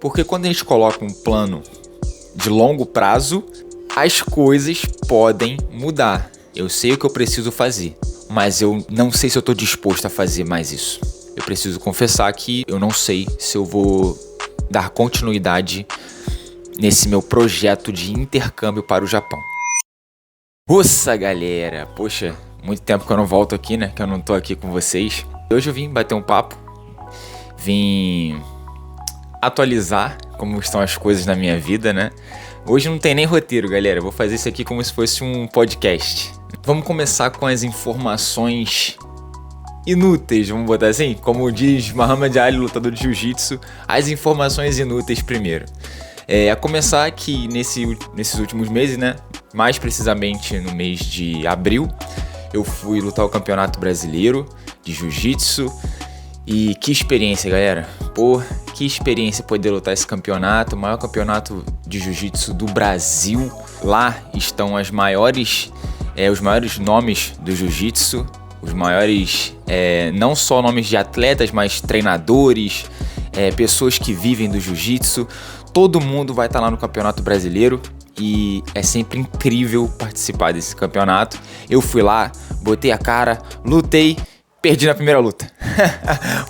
Porque quando a gente coloca um plano de longo prazo, as coisas podem mudar. Eu sei o que eu preciso fazer, mas eu não sei se eu estou disposto a fazer mais isso. Eu preciso confessar que eu não sei se eu vou dar continuidade nesse meu projeto de intercâmbio para o Japão. Nossa, galera! Poxa, muito tempo que eu não volto aqui, né? Que eu não tô aqui com vocês. Hoje eu vim bater um papo, vim atualizar como estão as coisas na minha vida, né? Hoje não tem nem roteiro, galera. Eu vou fazer isso aqui como se fosse um podcast. Vamos começar com as informações inúteis, vamos botar assim? Como diz Muhammad Ali, lutador de jiu-jitsu, as informações inúteis primeiro. A começar que nesses últimos meses, né? Mais precisamente no mês de abril, eu fui lutar o Campeonato Brasileiro de Jiu-Jitsu. E que experiência, galera. Pô, que experiência poder lutar esse campeonato, o maior campeonato de Jiu-Jitsu do Brasil. Lá estão os maiores nomes do Jiu-Jitsu, os maiores, não só nomes de atletas, mas treinadores, pessoas que vivem do Jiu-Jitsu. Todo mundo vai estar lá no Campeonato Brasileiro e é sempre incrível participar desse campeonato. Eu fui lá, botei a cara, lutei, perdi na primeira luta.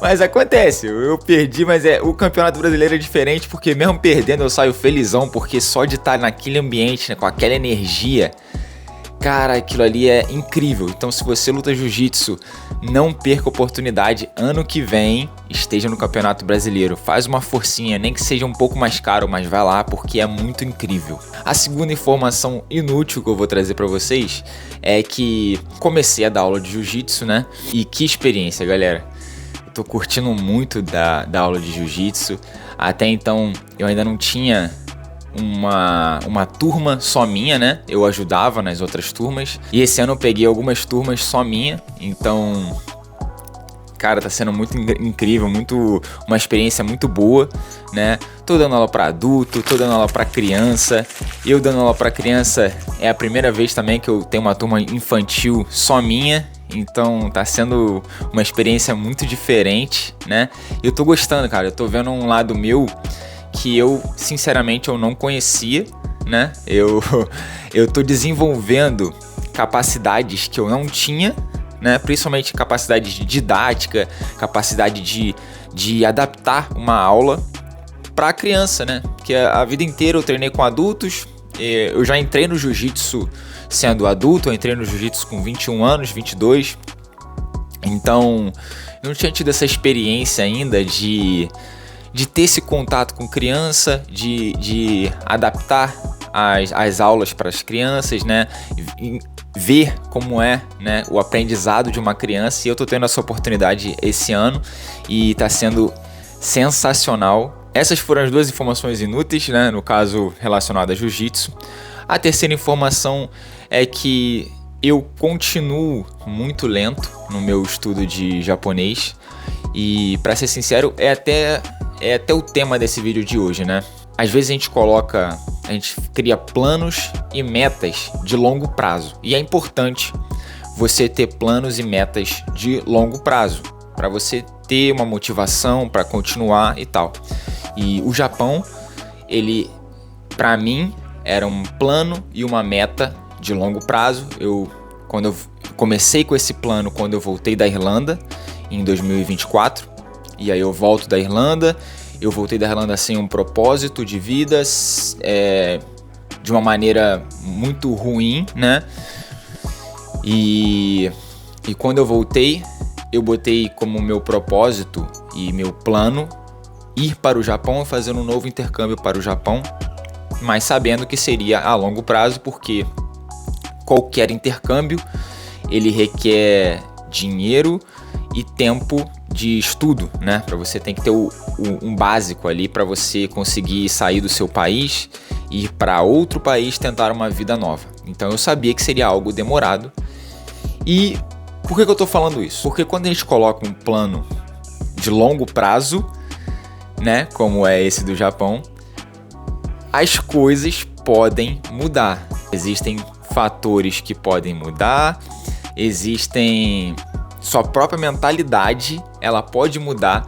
Mas acontece, eu perdi, mas o Campeonato Brasileiro é diferente porque mesmo perdendo eu saio felizão, porque só de estar naquele ambiente, né, com aquela energia, cara, aquilo ali é incrível. Então se você luta jiu-jitsu, não perca a oportunidade. Ano que vem, esteja no Campeonato Brasileiro. Faz uma forcinha, nem que seja um pouco mais caro, mas vai lá porque é muito incrível. A segunda informação inútil que eu vou trazer pra vocês é que comecei a dar aula de jiu-jitsu, né? E que experiência, galera. Eu tô curtindo muito da aula de jiu-jitsu. Até então, eu ainda não tinha uma turma só minha, né? Eu ajudava nas outras turmas. E esse ano eu peguei algumas turmas só minha. Então, cara, tá sendo muito incrível, uma experiência muito boa, né? Tô dando aula pra adulto, tô dando aula pra criança. Eu dando aula pra criança é a primeira vez também que eu tenho uma turma infantil só minha. Então tá sendo uma experiência muito diferente, né? E eu tô gostando, cara. Eu tô vendo um lado meu que eu, sinceramente, eu não conhecia, né? Eu tô desenvolvendo capacidades que eu não tinha, né? Principalmente capacidade de didática, capacidade de adaptar uma aula para criança, né? Porque a vida inteira eu treinei com adultos, eu já entrei no jiu-jitsu sendo adulto, eu entrei no jiu-jitsu com 21 anos, 22, então eu não tinha tido essa experiência ainda de ter esse contato com criança, de adaptar as aulas para as crianças, né? Ver como é, né, o aprendizado de uma criança. E eu tô tendo essa oportunidade esse ano e tá sendo sensacional. Essas foram as duas informações inúteis, né? No caso relacionado a jiu-jitsu. A terceira informação é que eu continuo muito lento no meu estudo de japonês. E para ser sincero, é até o tema desse vídeo de hoje, né? Às vezes a gente cria planos e metas de longo prazo. E é importante você ter planos e metas de longo prazo, para você ter uma motivação para continuar e tal. E o Japão, ele, para mim, era um plano e uma meta de longo prazo. Quando eu comecei com esse plano, quando eu voltei da Irlanda, em 2024, e aí eu volto da Irlanda, eu voltei da Irlanda sem um propósito de vida, de uma maneira muito ruim, né? E quando eu voltei, eu botei como meu propósito e meu plano ir para o Japão e fazer um novo intercâmbio para o Japão, mas sabendo que seria a longo prazo, porque qualquer intercâmbio, ele requer dinheiro e tempo de estudo, né? Para você tem que ter um básico ali para você conseguir sair do seu país e ir para outro país tentar uma vida nova. Então eu sabia que seria algo demorado. E por que eu tô falando isso? Porque quando a gente coloca um plano de longo prazo, né, como é esse do Japão, as coisas podem mudar. Existem fatores que podem mudar, existem sua própria mentalidade, ela pode mudar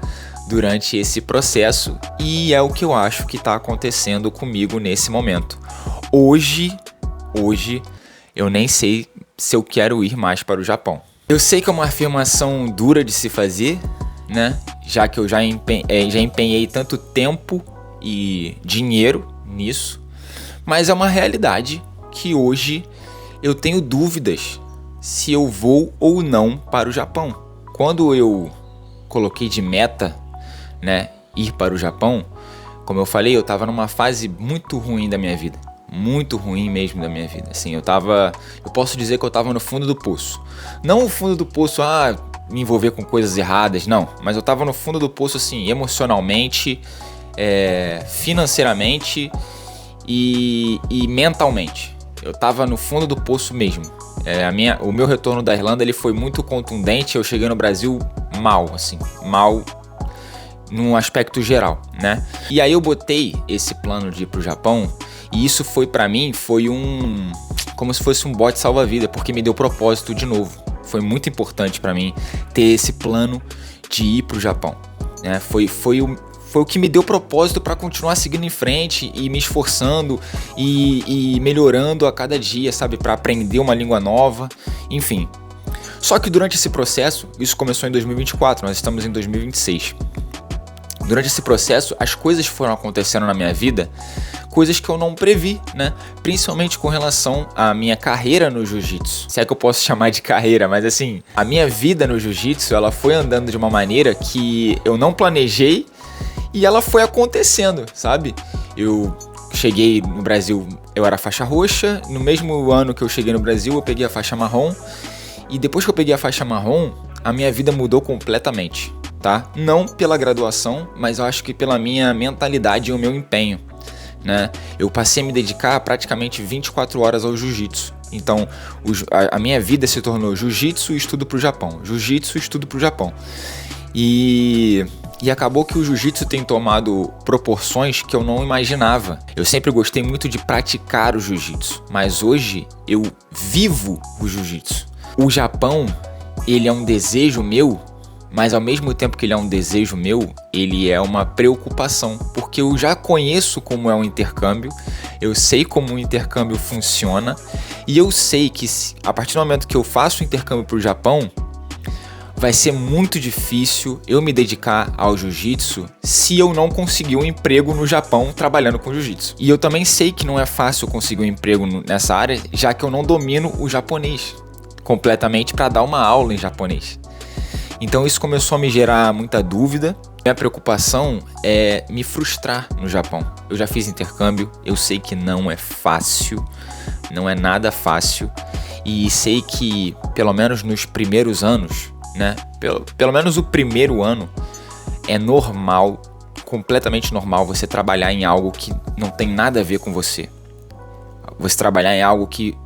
durante esse processo e é o que eu acho que está acontecendo comigo nesse momento. Hoje eu nem sei se eu quero ir mais para o Japão. Eu sei que é uma afirmação dura de se fazer, né? Já que eu já empenhei tanto tempo e dinheiro nisso, mas é uma realidade que hoje eu tenho dúvidas se eu vou ou não para o Japão. Quando eu coloquei de meta, né, ir para o Japão, como eu falei, eu estava numa fase muito ruim da minha vida. Muito ruim mesmo da minha vida. Assim, eu posso dizer que eu tava no fundo do poço. Não o fundo do poço, me envolver com coisas erradas, não. Mas eu tava no fundo do poço, assim, emocionalmente, financeiramente e mentalmente. Eu tava no fundo do poço mesmo. O meu retorno da Irlanda, ele foi muito contundente. Eu cheguei no Brasil mal num aspecto geral, né? E aí eu botei esse plano de ir pro Japão. E isso foi pra mim, como se fosse um bote salva-vida, porque me deu propósito de novo. Foi muito importante pra mim ter esse plano de ir pro Japão, né? Foi o que me deu propósito pra continuar seguindo em frente e me esforçando e melhorando a cada dia, sabe? Pra aprender uma língua nova, enfim. Só que durante esse processo, isso começou em 2024, nós estamos em 2026. Durante esse processo, as coisas foram acontecendo na minha vida, coisas que eu não previ, né? Principalmente com relação à minha carreira no jiu-jitsu. Se é que eu posso chamar de carreira, mas assim, a minha vida no jiu-jitsu, ela foi andando de uma maneira que eu não planejei e ela foi acontecendo, sabe? Eu cheguei no Brasil, eu era faixa roxa, no mesmo ano que eu cheguei no Brasil, eu peguei a faixa marrom, e depois que eu peguei a faixa marrom, a minha vida mudou completamente, tá? Não pela graduação, mas eu acho que pela minha mentalidade e o meu empenho, né? Eu passei a me dedicar praticamente 24 horas ao jiu-jitsu. Então, a minha vida se tornou jiu-jitsu e estudo pro Japão. Jiu-jitsu e estudo pro Japão. E acabou que o jiu-jitsu tem tomado proporções que eu não imaginava. Eu sempre gostei muito de praticar o jiu-jitsu, mas hoje eu vivo o jiu-jitsu. O Japão, ele é um desejo meu, mas ao mesmo tempo que ele é um desejo meu, ele é uma preocupação, porque eu já conheço como é um intercâmbio, eu sei como o intercâmbio funciona, e eu sei que a partir do momento que eu faço o intercâmbio para o Japão, vai ser muito difícil eu me dedicar ao jiu-jitsu se eu não conseguir um emprego no Japão trabalhando com jiu-jitsu. E eu também sei que não é fácil conseguir um emprego nessa área, já que eu não domino o japonês completamente para dar uma aula em japonês. Então isso começou a me gerar muita dúvida. Minha preocupação é me frustrar no Japão. Eu já fiz intercâmbio, eu sei que não é fácil, não é nada fácil. E sei que, pelo menos nos primeiros anos, né? Pelo menos o primeiro ano, é normal, completamente normal, você trabalhar em algo que não tem nada a ver com você. Você trabalhar em algo que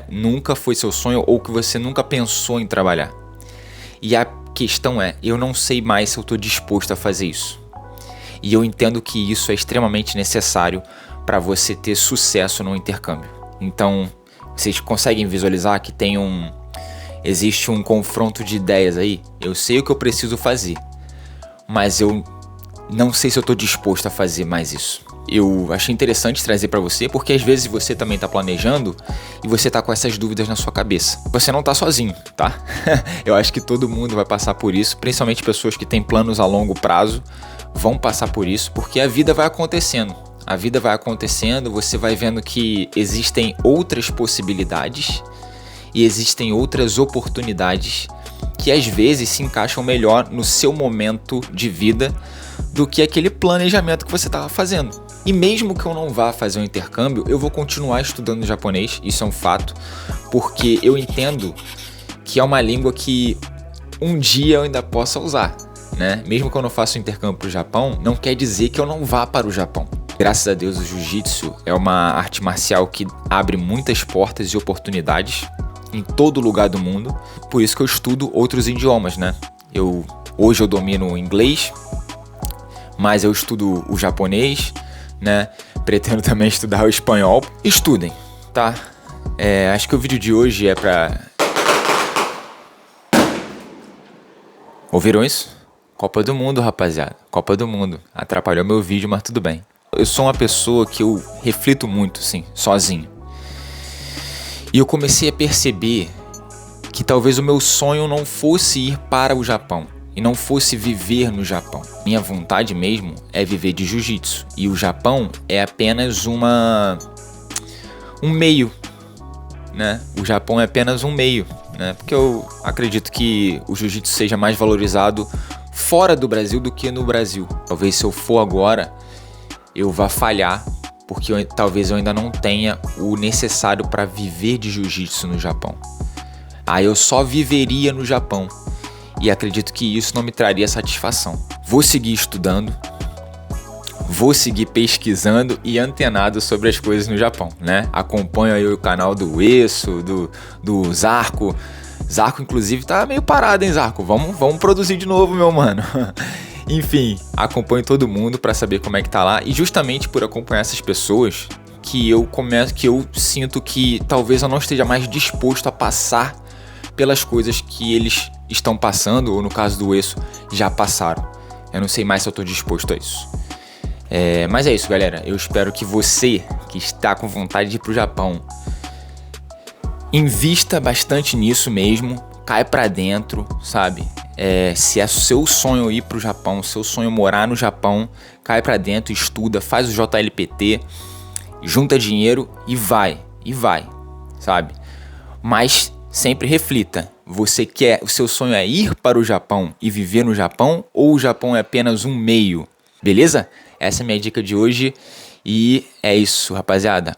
nunca foi seu sonho ou que você nunca pensou em trabalhar. E a questão é, eu não sei mais se eu estou disposto a fazer isso. E eu entendo que isso é extremamente necessário para você ter sucesso no intercâmbio. Então, vocês conseguem visualizar que existe um confronto de ideias aí? Eu sei o que eu preciso fazer, mas eu não sei se eu estou disposto a fazer mais isso. Eu achei interessante trazer para você, porque às vezes você também está planejando e você está com essas dúvidas na sua cabeça. Você não está sozinho, tá? Eu acho que todo mundo vai passar por isso, principalmente pessoas que têm planos a longo prazo vão passar por isso, porque a vida vai acontecendo. A vida vai acontecendo, você vai vendo que existem outras possibilidades e existem outras oportunidades que às vezes se encaixam melhor no seu momento de vida do que aquele planejamento que você estava fazendo. E mesmo que eu não vá fazer um intercâmbio, eu vou continuar estudando japonês, isso é um fato, porque eu entendo que é uma língua que um dia eu ainda possa usar, né? Mesmo que eu não faça um intercâmbio para o Japão, não quer dizer que eu não vá para o Japão. Graças a Deus, o jiu-jitsu é uma arte marcial que abre muitas portas e oportunidades em todo lugar do mundo, por isso que eu estudo outros idiomas, né? Hoje eu domino o inglês, mas eu estudo o japonês, né? Pretendo também estudar o espanhol. Estudem, tá? Acho que o vídeo de hoje é pra... Ouviram isso? Copa do Mundo, rapaziada. Copa do Mundo. Atrapalhou meu vídeo, mas tudo bem. Eu sou uma pessoa que eu reflito muito, assim, sozinho. E eu comecei a perceber que talvez o meu sonho não fosse ir para o Japão e não fosse viver no Japão. Minha vontade mesmo é viver de jiu-jitsu. E o Japão é apenas um meio, né? O Japão é apenas um meio, né? Porque eu acredito que o jiu-jitsu seja mais valorizado fora do Brasil do que no Brasil. Talvez se eu for agora, eu vá falhar, porque talvez eu ainda não tenha o necessário para viver de jiu-jitsu no Japão. Aí eu só viveria no Japão. E acredito que isso não me traria satisfação. Vou seguir estudando, vou seguir pesquisando e antenado sobre as coisas no Japão, né? Acompanho aí o canal do Ueso, do Zarco. Zarco, inclusive, tá meio parado, hein, Zarco? Vamos produzir de novo, meu mano. Enfim, acompanho todo mundo pra saber como é que tá lá. E justamente por acompanhar essas pessoas que eu sinto que talvez eu não esteja mais disposto a passar pelas coisas que eles estão passando, ou no caso do Ueso, já passaram. Eu não sei mais se eu tô disposto a isso. Mas é isso, galera. Eu espero que você, que está com vontade de ir pro Japão, invista bastante nisso mesmo. Cai pra dentro, sabe? Se é seu sonho ir pro Japão, seu sonho morar no Japão, cai pra dentro, estuda, faz o JLPT, junta dinheiro e vai, sabe? Mas sempre reflita, o seu sonho é ir para o Japão e viver no Japão, ou o Japão é apenas um meio, beleza? Essa é a minha dica de hoje e é isso, rapaziada.